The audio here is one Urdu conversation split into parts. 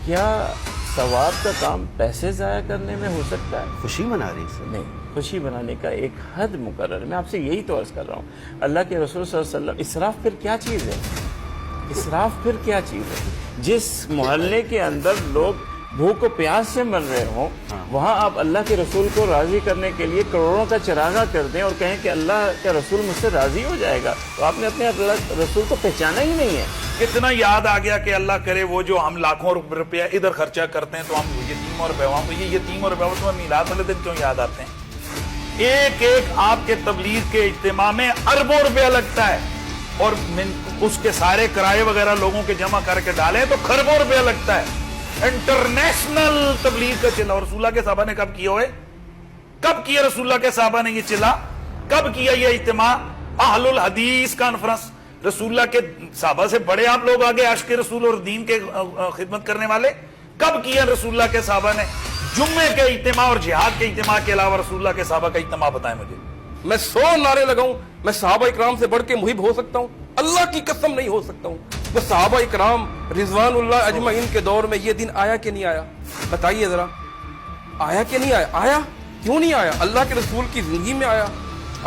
کیا ثواب کا کام پیسے ضائع کرنے میں ہو سکتا ہے؟ خوشی منا رہی سر؟ نہیں، خوشی منانے کا ایک حد مقرر ہے. میں آپ سے یہی تو عرض کر رہا ہوں. اللہ کے رسول صلی اللہ علیہ وسلم، اسراف پھر کیا چیز ہے؟ اسراف پھر کیا چیز ہے؟ جس محلے کے اندر لوگ بھوک و پیاس سے مر رہے ہوں، وہاں آپ اللہ کے رسول کو راضی کرنے کے لیے کروڑوں کا چراغا کر دیں اور کہیں کہ اللہ کا رسول مجھ سے راضی ہو جائے گا، تو آپ نے اپنے اللہ رسول کو پہچانا ہی نہیں ہے. اتنا یاد آ گیا کہ اللہ کرے وہ جو ہم لاکھوں روپیہ ادھر خرچہ کرتے ہیں تو ہم یتیم اور بیواؤں کو، یہ یتیم اور بیواؤں تو میلاد والے دن کیوں یاد آتے ہیں؟ ایک ایک آپ کے تبلیغ کے اجتماع میں اربوں روپیہ لگتا ہے، اور اس کے سارے کرائے وغیرہ لوگوں کے جمع کر کے ڈالیں تو خربوں روپیہ لگتا ہے. انٹرنیشنل تبلیغ کا چلا. اور رسول اللہ کے صحابہ نے کب کیا ہوئے؟ کب کیا رسول اللہ کے صحابہ نے یہ چلا؟ کب کیا یہ اجتماع؟ اہل الحدیث کانفرنس. رسول اللہ کے صحابہ سے بڑے آپ لوگ آگے عاشق رسول اور دین کے خدمت کرنے والے. کب کیا رسول اللہ کے صحابہ نے؟ جمعے کے اجتماع اور جہاد کے اجتماع کے علاوہ رسول اللہ کے صحابہ کا اجتماع بتائیں مجھے. میں 100 نعرے لگاؤں، میں صحابہ اکرام سے بڑھ کے محب ہو سکتا ہوں؟ اللہ کی قسم نہیں ہو سکتا ہوں. وہ صحابہ اکرام رضوان اللہ اجمعین کے دور میں یہ دن آیا کہ نہیں آیا؟ بتائیے ذرا، آیا کہ نہیں آیا؟ آیا کیوں نہیں آیا؟ اللہ کے رسول کی زندگی میں آیا.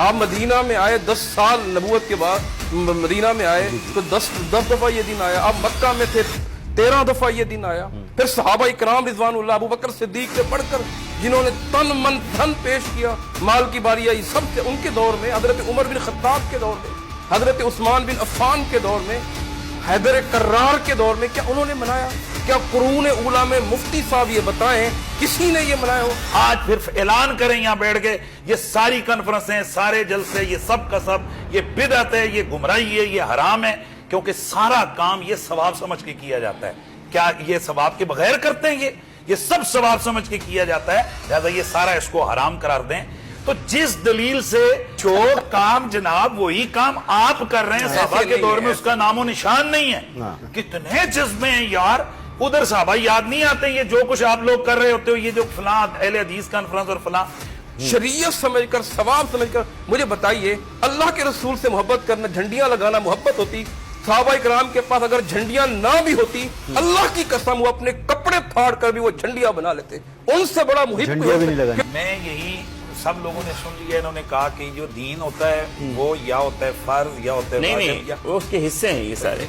آپ مدینہ میں آئے 10 سال نبوت کے بعد مدینہ میں آئے تو 10 دفعہ یہ دن آیا. آپ مکہ میں تھے 13 دفعہ یہ دن آیا. پھر صحابہ اکرام رضوان اللہ ابو بکر صدیق سے بڑھ کر جنہوں نے تن من دھن پیش کیا، مال کی باری آئی سب سے، ان کے دور میں، حضرت عمر بن خطاب کے دور میں، حضرت عثمان بن عفان کے دور میں، حیدر کرار کے دور میں، کیا انہوں نے منایا؟ کیا قرون اولیٰ میں مفتی صاحب یہ بتائیں کسی نے یہ منایا ہو؟ آج پھر اعلان کریں یہاں بیٹھ کے یہ ساری کنفرنسیں، سارے جلسے، یہ سب کا سب یہ بدعت ہے، یہ گمراہی ہے، یہ حرام ہے، کیونکہ سارا کام یہ ثواب سمجھ کے کیا جاتا ہے. کیا یہ ثواب کے بغیر کرتے ہیں؟ یہ سب ثواب سمجھ کے کیا جاتا ہے، لہذا یہ سارا اس کو حرام قرار دیں. تو جس دلیل سے جو کام جناب وہی کام آپ کر رہے ہیں، صحابہ کے دور میں اس کا نام و نشان نہیں ہے. کتنے جذبے ہیں یار، ادھر صحابہ یاد نہیں آتے. یہ جو کچھ آپ لوگ کر رہے ہوتے ہو، یہ جو فلاں اہل حدیث کانفرنس اور فلاں شریعت سمجھ کر، ثواب سمجھ کر. مجھے بتائیے، اللہ کے رسول سے محبت کرنا، جھنڈیاں لگانا محبت ہوتی؟ صحابہ اکرام کے پاس اگر جھنڈیاں نہ بھی ہوتی، اللہ کی قسم وہ اپنے کپڑے پھاڑ کر بھی وہ جھنڈیاں بنا لیتے. ان سے بڑا محب کوئی ہوتا ہے؟ میں یہی سب لوگوں نے سن لیا، انہوں نے کہا کہ جو دین ہوتا ہے وہ یا ہوتا ہے فرض یا ہوتا ہے نہیں، وہ اس کے حصے ہیں یہ سارے.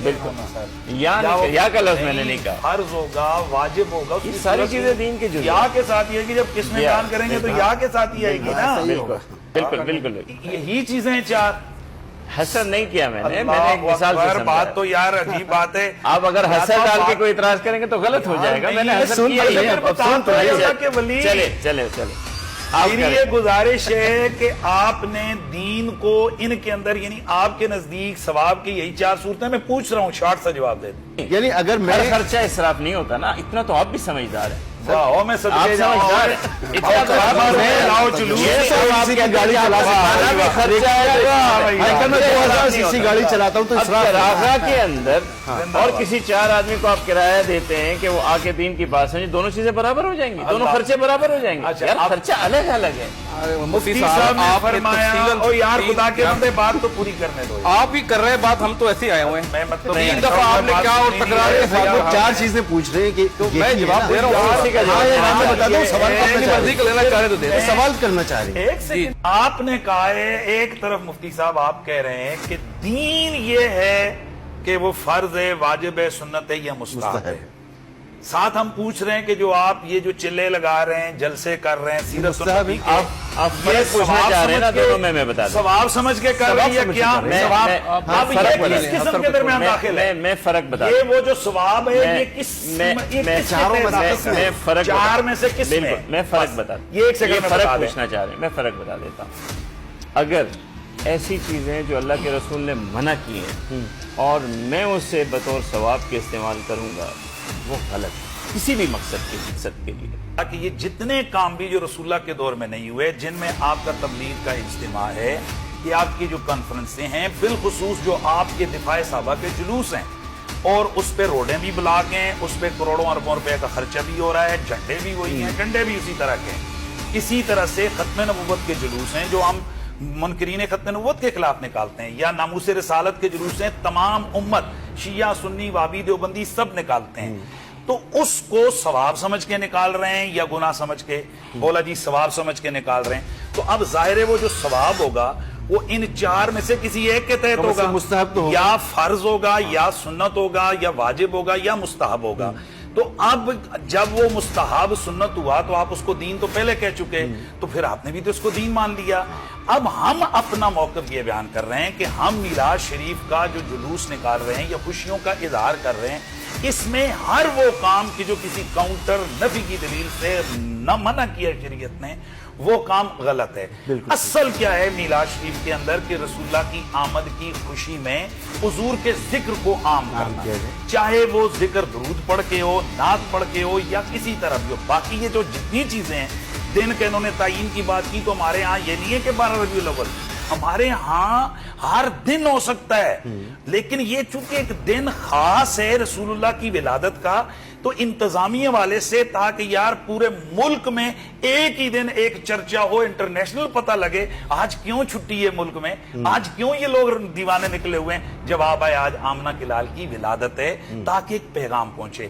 بالکل، یا کا لفظ میں نے نہیں کہا. فرض ہوگا، واجب ہوگا، یہ ساری چیزیں دین کی جزء یا کے ساتھ یہ ہے کہ جب قسمیں بیان کریں گے تو یا کے ساتھ ہی آئے گی نا. بالکل بالکل. یہی چیزیں چار. حسد نہیں کیا میں نے ایک مثال سے بات تو یار عجیب بات ہے. آپ اگر حسد ڈال کے کوئی اعتراض کریں گے تو غلط ہو جائے گا. میں نے حسد کیا ہی ہے. چلے میری یہ گزارش ہے کہ آپ نے دین کو ان کے اندر، یعنی آپ کے نزدیک ثواب کی یہی 4 صورتیں، میں پوچھ رہا ہوں شارٹ سا جواب دے دیں. یعنی اگر میں خرچہ اسراف نہیں ہوتا نا، اتنا تو آپ بھی سمجھدار ہیں. میں صدقے جاؤں، اتنا تو آپ گاڑی چلاتا ہوں تو چراغا کے اندر اور کسی 4 آدمی کو آپ کرایہ دیتے ہیں کہ وہ آ کے دین کی بات سمجھے، دونوں چیزیں برابر ہو جائیں گی، دونوں خرچے برابر ہو جائیں گے. یار خرچہ الگ الگ ہے. مفتی صاحب نے فرمایا، اور یار خدا کے بندے بات تو پوری کرنے دو. آپ ہی کر رہے ہیں بات، ہم تو ایسے آئے ہوئے ہیں. میں مطلب 3 دفعہ آپ نے کیا اور تکرار کے ساتھ 4 چیزیں پوچھ رہے ہیں کہ میں جواب دے رہا ہوں. سوال کرنا چاہ رہے ہیں. ایک سیکنڈ، آپ نے کہا ہے ایک طرف مفتی صاحب آپ کہہ رہے ہیں کہ دین یہ ہے کہ وہ فرض ہے، واجب ہے، سنت ہے یا مستحب ہے. ساتھ ہم پوچھ رہے ہیں کہ جو آپ یہ جو چلے لگا رہے ہیں، جلسے کر رہے ہیں، سیرت سنت کی، آپ یہ پوچھنا چاہ رہے ہیں نا، دونوں میں بتا دوں ثواب سمجھ کے کر رہے ہیں یا کیا؟ اب یہ کس قسم کے درمیان داخل ہے؟ میں فرق بتا یہ وہ جو ثواب ہے یہ کس چار میں سے کس میں؟ میں فرق بتا دوں. یہ ایک سیکنڈ فرق پوچھنا چاہ رہے ہیں، میں فرق بتا دیتا ہوں. اگر ایسی چیزیں جو اللہ کے رسول نے منع کی ہیں اور میں اس سے بطور ثواب کے استعمال کروں گا، وہ غلط ہے کسی بھی مقصد کے لیے. کہ یہ جتنے کام بھی جو رسول اللہ کے دور میں نہیں ہوئے، جن میں آپ کا تبلیغ کا اجتماع ہے، یہ آپ کی جو کانفرنسیں ہیں، بالخصوص جو آپ کے دفاع صحابہ کے جلوس ہیں، اور اس پہ روڈیں بھی بلاک ہیں، اس پہ کروڑوں اربوں روپے کا خرچہ بھی ہو رہا ہے، جھنڈے بھی وہی ہیں، ڈنڈے بھی اسی طرح کے ہیں. اسی طرح سے ختم نبوت کے جلوس ہیں جو ہم منکرین ختم نبوت کے خلاف نکالتے ہیں، یا ناموس رسالت کے جلوس ہیں، تمام امت شیعہ، سنی، وہابی، دیوبندی سب نکالتے ہیں. تو اس کو ثواب سمجھ کے نکال رہے ہیں یا گناہ سمجھ کے؟ بولا جی ثواب سمجھ کے نکال رہے ہیں. تو اب ظاہر ہے وہ جو ثواب ہوگا وہ ان 4 میں سے کسی ایک کے تحت ہوگا. مستحب تو ہوگا. یا فرض ہوگا یا سنت ہوگا یا واجب ہوگا یا مستحب ہوگا. تو اب جب وہ مستحب سنت ہوا تو آپ اس کو دین تو پہلے کہہ چکے, تو پھر آپ نے بھی تو اس کو دین مان لیا. اب ہم اپنا موقف یہ بیان کر رہے ہیں کہ ہم میلاد شریف کا جو جلوس نکال رہے ہیں یا خوشیوں کا اظہار کر رہے ہیں, اس میں ہر وہ کام کی جو کسی کاؤنٹر نفی کی دلیل سے نہ منع کیا شریعت نے, وہ کام غلط ہے. اصل کیا ہے میلاد شریف کے اندر کہ رسول اللہ کی آمد کی خوشی میں حضور کے ذکر کو عام کرنا, چاہے وہ ذکر درود پڑھ کے ہو, نعت پڑھ کے ہو یا کسی طرح بھی ہو. باقی یہ جو جتنی چیزیں ہیں, دن کے انہوں نے تعین کی بات کی, تو ہمارے ہاں یہ نہیں ہے کہ 12 ربیع الاول, ہمارے ہاں ہر دن ہو سکتا ہے. لیکن یہ چونکہ ایک دن خاص ہے رسول اللہ کی ولادت کا, تو انتظامی حوالے سے تاکہ یار پورے ملک میں ایک ہی دن ایک چرچا ہو, انٹرنیشنل پتہ لگے آج کیوں چھٹی ہے ملک میں, آج کیوں یہ لوگ دیوانے نکلے ہوئے ہیں. جواب ہے آج آمنہ کے لال کی ولادت ہے, تاکہ ایک پیغام پہنچے.